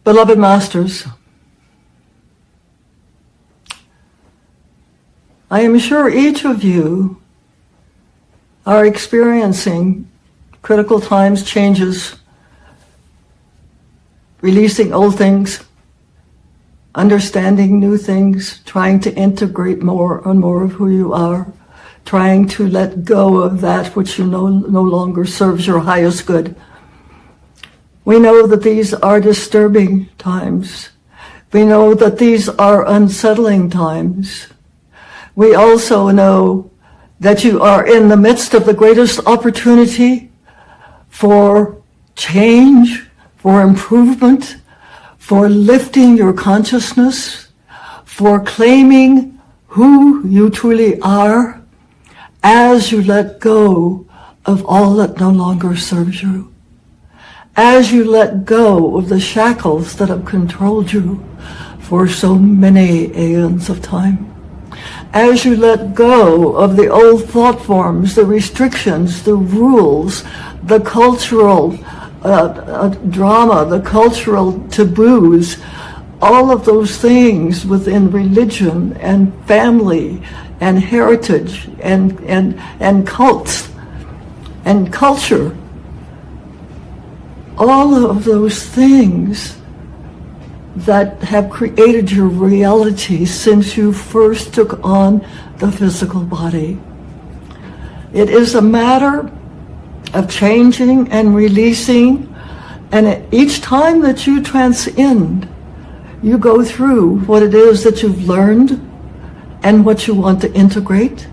Beloved Masters, I am sure each of you are experiencing critical times, changes, releasing old things, understanding new things, trying to integrate more and more of who you are, trying to let go of that which you know no longer serves your highest good. We know that these are disturbing times. We know that these are unsettling times. We also know that you are in the midst of the greatest opportunity for change, for improvement, for lifting your consciousness, for claiming who you truly are as you let go of all that no longer serves you. As you let go of the shackles that have controlled you for so many aeons of time. As you let go of the old thought forms, the restrictions, the rules, the cultural drama, the cultural taboos, all of those things within religion and family and heritage and cults and culture, all of those things that have created your reality since you first took on the physical body. It is a matter of changing and releasing, and each time that you transcend, you go through what it is that you've learned and what you want to integrate,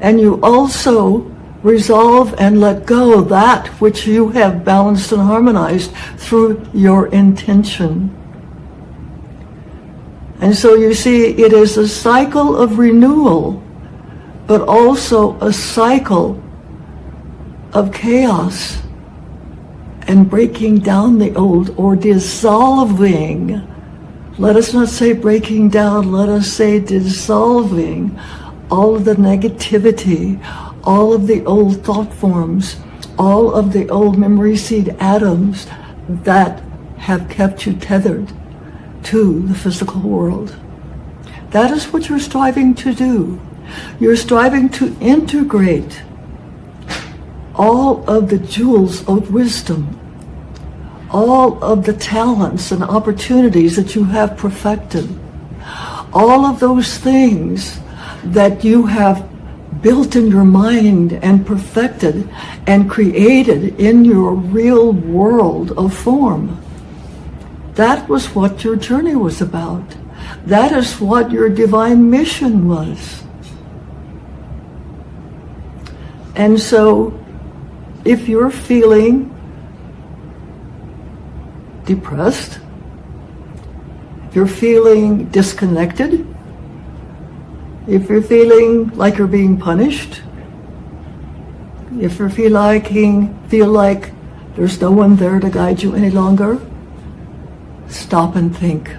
and you also resolve and let go that which you have balanced and harmonized through your intention. And so you see, it is a cycle of renewal, but also a cycle of chaos and breaking down the old, or dissolving. Let us not say breaking down, let us say dissolving all of the negativity, all of the old thought forms, all of the old memory seed atoms that have kept you tethered to the physical world. That is what you're striving to do. You're striving to integrate all of the jewels of wisdom, all of the talents and opportunities that you have perfected, all of those things that you have built in your mind and perfected and created in your real world of form. That was what your journey was about. That is what your divine mission was. And so, if you're feeling depressed, if you're feeling disconnected, if you're feeling like you're being punished, if you feel like there's no one there to guide you any longer, stop and think.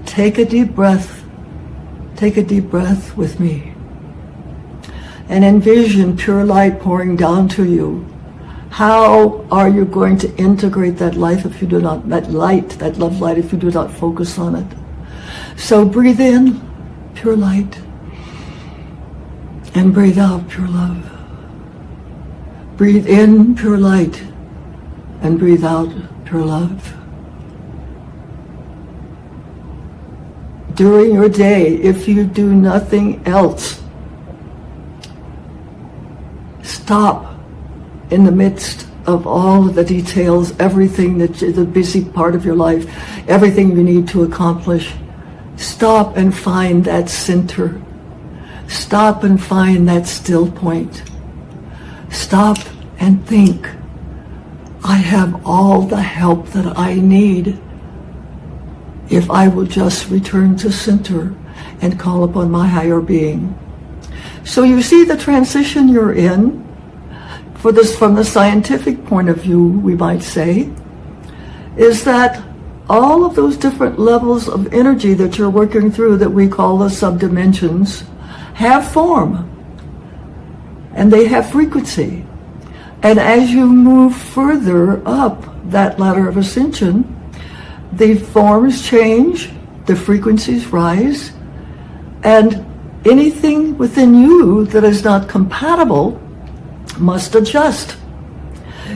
Take a deep breath. Take a deep breath with me. And envision pure light pouring down to you. How are you going to integrate that life if you do not, that light, that love light, if you do not focus on it? So breathe in pure light and breathe out pure love. Breathe in pure light and breathe out pure love. During your day, if you do nothing else, stop in the midst of all of the details, everything that the busy part of your life, everything you need to accomplish. Stop and find that center. Stop and find that still point. Stop and think, I have all the help that I need if I will just return to center and call upon my higher being. So you see the transition you're in, for this, from the scientific point of view, we might say, is that all of those different levels of energy that you're working through that we call the subdimensions have form and they have frequency. And as you move further up that ladder of ascension, the forms change, the frequencies rise, and anything within you that is not compatible must adjust.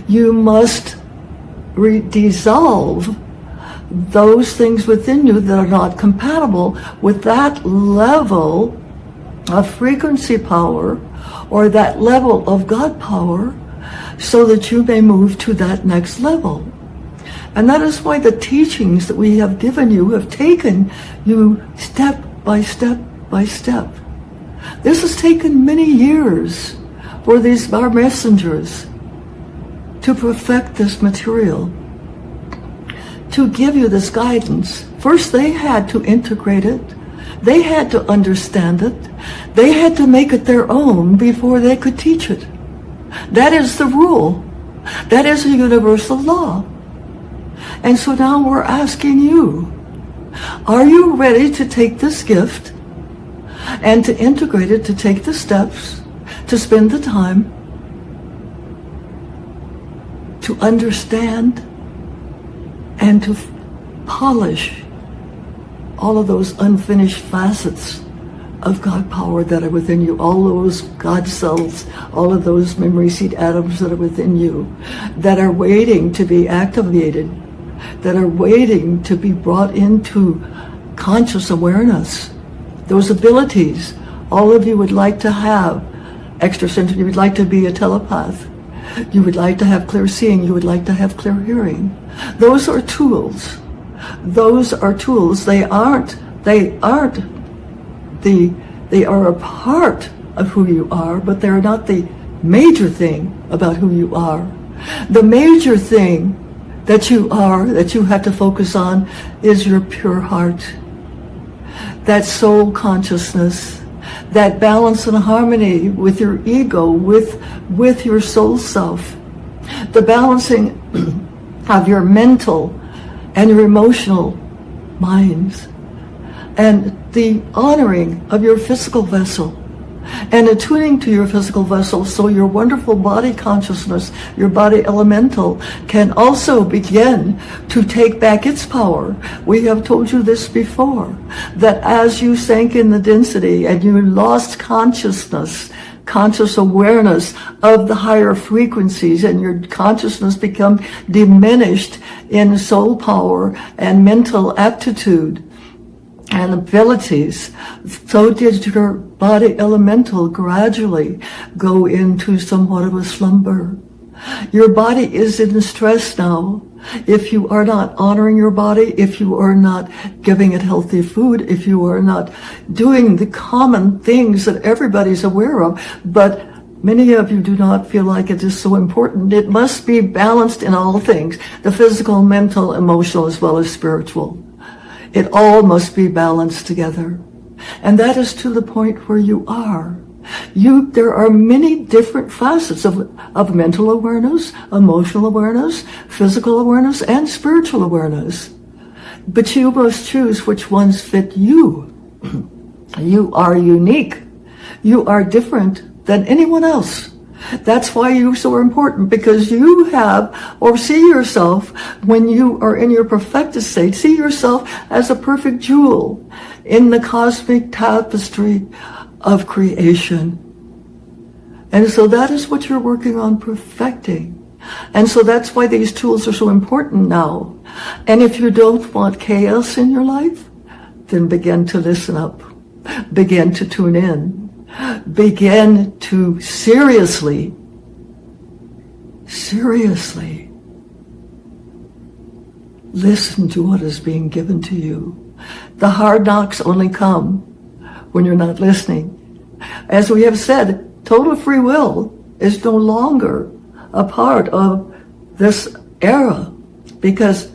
You must dissolve those things within you that are not compatible with that level of frequency power or that level of God power, so that you may move to that next level. And that is why the teachings that we have given you have taken you step by step by step. This has taken many years for these our messengers to perfect this material, to give you this guidance. First, they had to integrate it. They had to understand it. They had to make it their own before they could teach it. That is the rule. That is a universal law. And so now we're asking you, are you ready to take this gift and to integrate it, to take the steps, to spend the time to understand and to polish all of those unfinished facets of God power that are within you, all those God cells, all of those memory seed atoms that are within you, that are waiting to be activated, that are waiting to be brought into conscious awareness. Those abilities, all of you would like to have extrasensory, you would like to be a telepath, you would like to have clear seeing, you would like to have clear hearing. Those are tools. Those are tools. They are a part of who you are, but they're not the major thing about who you are. The major thing that you are, that you have to focus on, is your pure heart. That soul consciousness, that balance and harmony with your ego, with your soul self. The balancing of your mental and your emotional minds, and the honoring of your physical vessel, and attuning to your physical vessel so your wonderful body consciousness, your body elemental, can also begin to take back its power. We have told you this before, that as you sank in the density and you lost consciousness, conscious awareness of the higher frequencies, and your consciousness become diminished in soul power and mental aptitude and abilities, so did your body elemental gradually go into somewhat of a slumber. Your body is in stress now. If you are not honoring your body, if you are not giving it healthy food, if you are not doing the common things that everybody's aware of, but many of you do not feel like it is so important. It must be balanced in all things, the physical, mental, emotional, as well as spiritual. It all must be balanced together. And that is to the point where you are. There are many different facets of mental awareness, emotional awareness, physical awareness, and spiritual awareness. But you must choose which ones fit you. You are unique. You are different than anyone else. That's why you're so important, because you have, or see yourself, when you are in your perfected state, see yourself as a perfect jewel in the cosmic tapestry of creation. And so that is what you're working on perfecting. And so that's why these tools are so important now. And if you don't want chaos in your life, then begin to listen up. Begin to tune in. Begin to seriously listen to what is being given to you. The hard knocks only come when you're not listening. As we have said, total free will is no longer a part of this era, because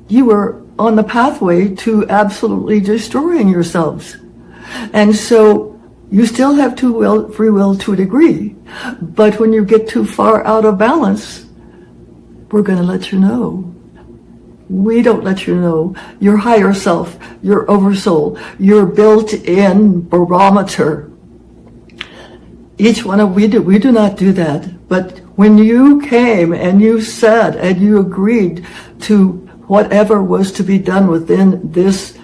you were on the pathway to absolutely destroying yourselves. And so you still have free will to a degree, but when you get too far out of balance, we're going to let you know. We don't let you know. Your higher self, your oversoul, your built-in barometer. Each one of we do not do that. But when you came and you said and you agreed to whatever was to be done within this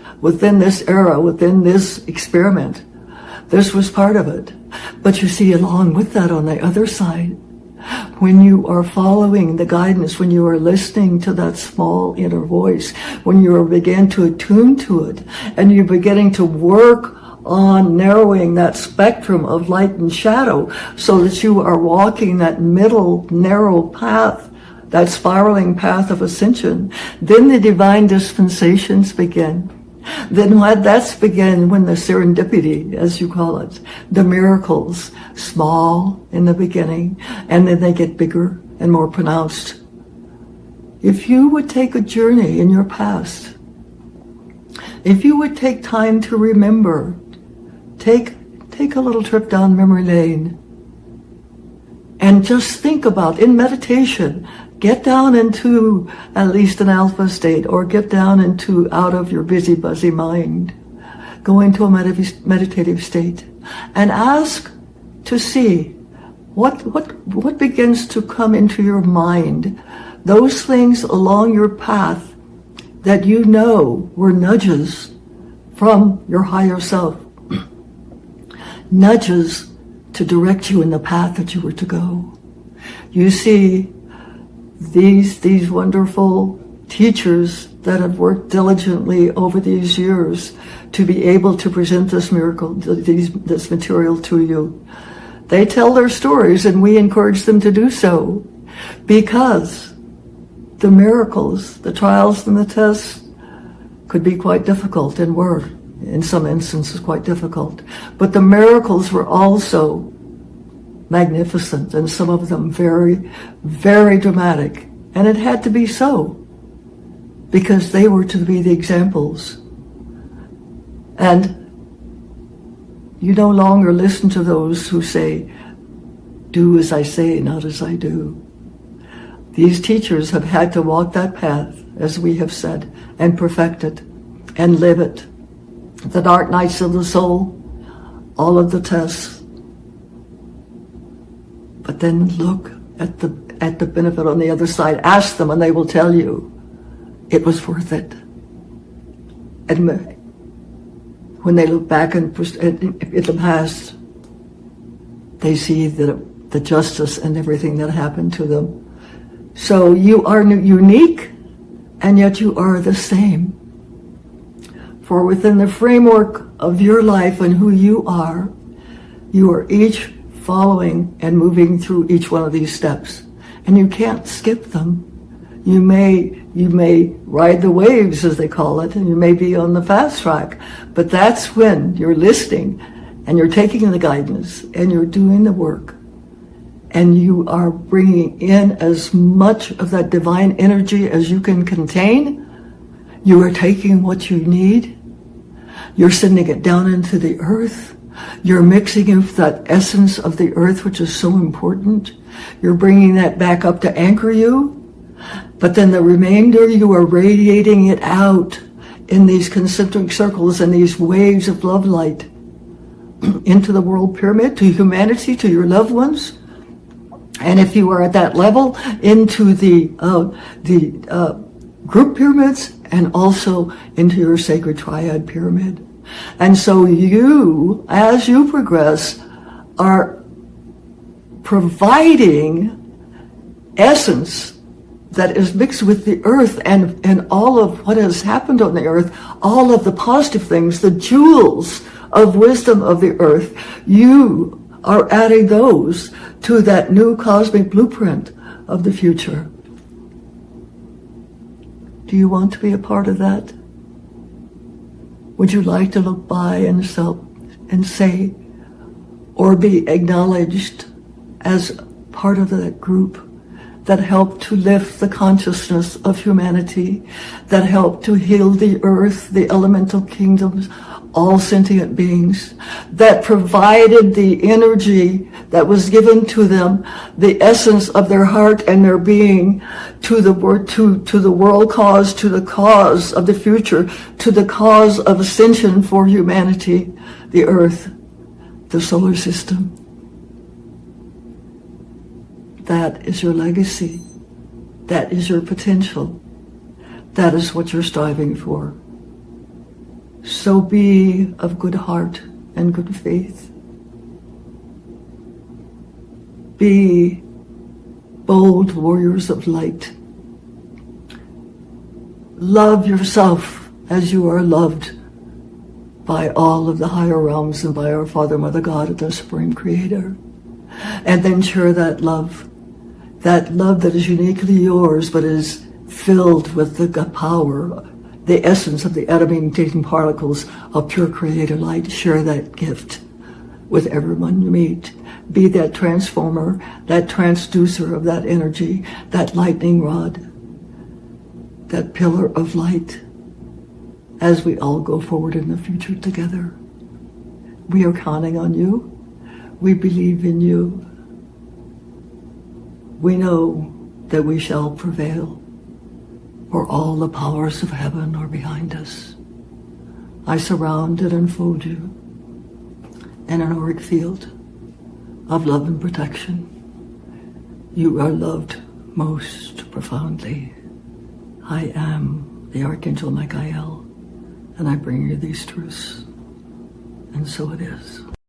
era, within this experiment. This was part of it. But you see, along with that, on the other side, when you are following the guidance, when you are listening to that small inner voice, when you are beginning to attune to it, and you're beginning to work on narrowing that spectrum of light and shadow so that you are walking that middle narrow path, that spiraling path of ascension, then the divine dispensations begin. Then that's begin when the serendipity, as you call it, the miracles, small in the beginning, and then they get bigger and more pronounced. If you would take a journey in your past, if you would take time to remember, take a little trip down memory lane, and just think about, in meditation, get down into at least an alpha state, or get down into out of your busy, buzzy mind. Go into a meditative state and ask to see what begins to come into your mind. Those things along your path that you know were nudges from your higher self. Nudges to direct you in the path that you were to go. You see, these wonderful teachers that have worked diligently over these years to be able to present this miracle, this material to you. They tell their stories, and we encourage them to do so, because the miracles, the trials and the tests could be quite difficult, and were, in some instances, quite difficult. But the miracles were also magnificent, and some of them very, very dramatic. And it had to be so, because they were to be the examples. And you no longer listen to those who say, do as I say, not as I do. These teachers have had to walk that path, as we have said, and perfect it, and live it. The dark nights of the soul, all of the tests. But then look at the benefit on the other side. Ask them, and they will tell you it was worth it. And when they look back in the past, they see the justice and everything that happened to them. So you are unique, and yet you are the same. For within the framework of your life and who you are each following and moving through each one of these steps. And you can't skip them. You may ride the waves, as they call it, and you may be on the fast track, but that's when you're listening and you're taking the guidance and you're doing the work, and you are bringing in as much of that divine energy as you can contain. You are taking what you need, you're sending it down into the earth, you're mixing in with that essence of the earth, which is so important. You're bringing that back up to anchor you, but then the remainder, you are radiating it out in these concentric circles and these waves of love light into the world pyramid, to humanity, to your loved ones. And if you are at that level, into the group pyramids, and also into your sacred triad pyramid. And so you, as you progress, are providing essence that is mixed with the earth and all of what has happened on the earth, all of the positive things, the jewels of wisdom of the earth. You are adding those to that new cosmic blueprint of the future. Do you want to be a part of that? Would you like to look by and say, or be acknowledged as part of that group that helped to lift the consciousness of humanity, that helped to heal the earth, the elemental kingdoms, all sentient beings, that provided the energy that was given to them, the essence of their heart and their being, to the world cause, to the cause of the future, to the cause of ascension for humanity, the earth, the solar system. That is your legacy. That is your potential. That is what you're striving for. So be of good heart and good faith. Be bold warriors of light. Love yourself as you are loved by all of the higher realms and by our Father, Mother, God, the Supreme Creator. And then share that love that is uniquely yours, but is filled with the power, the essence of the emanating particles of pure creator light. Share that gift with everyone you meet. Be that transformer, that transducer of that energy, that lightning rod, that pillar of light, as we all go forward in the future together. We are counting on you. We believe in you. We know that we shall prevail, for all the powers of heaven are behind us. I surround and enfold you in an auric field of love and protection. You are loved most profoundly. I am the Archangel Michael, and I bring you these truths. And so it is.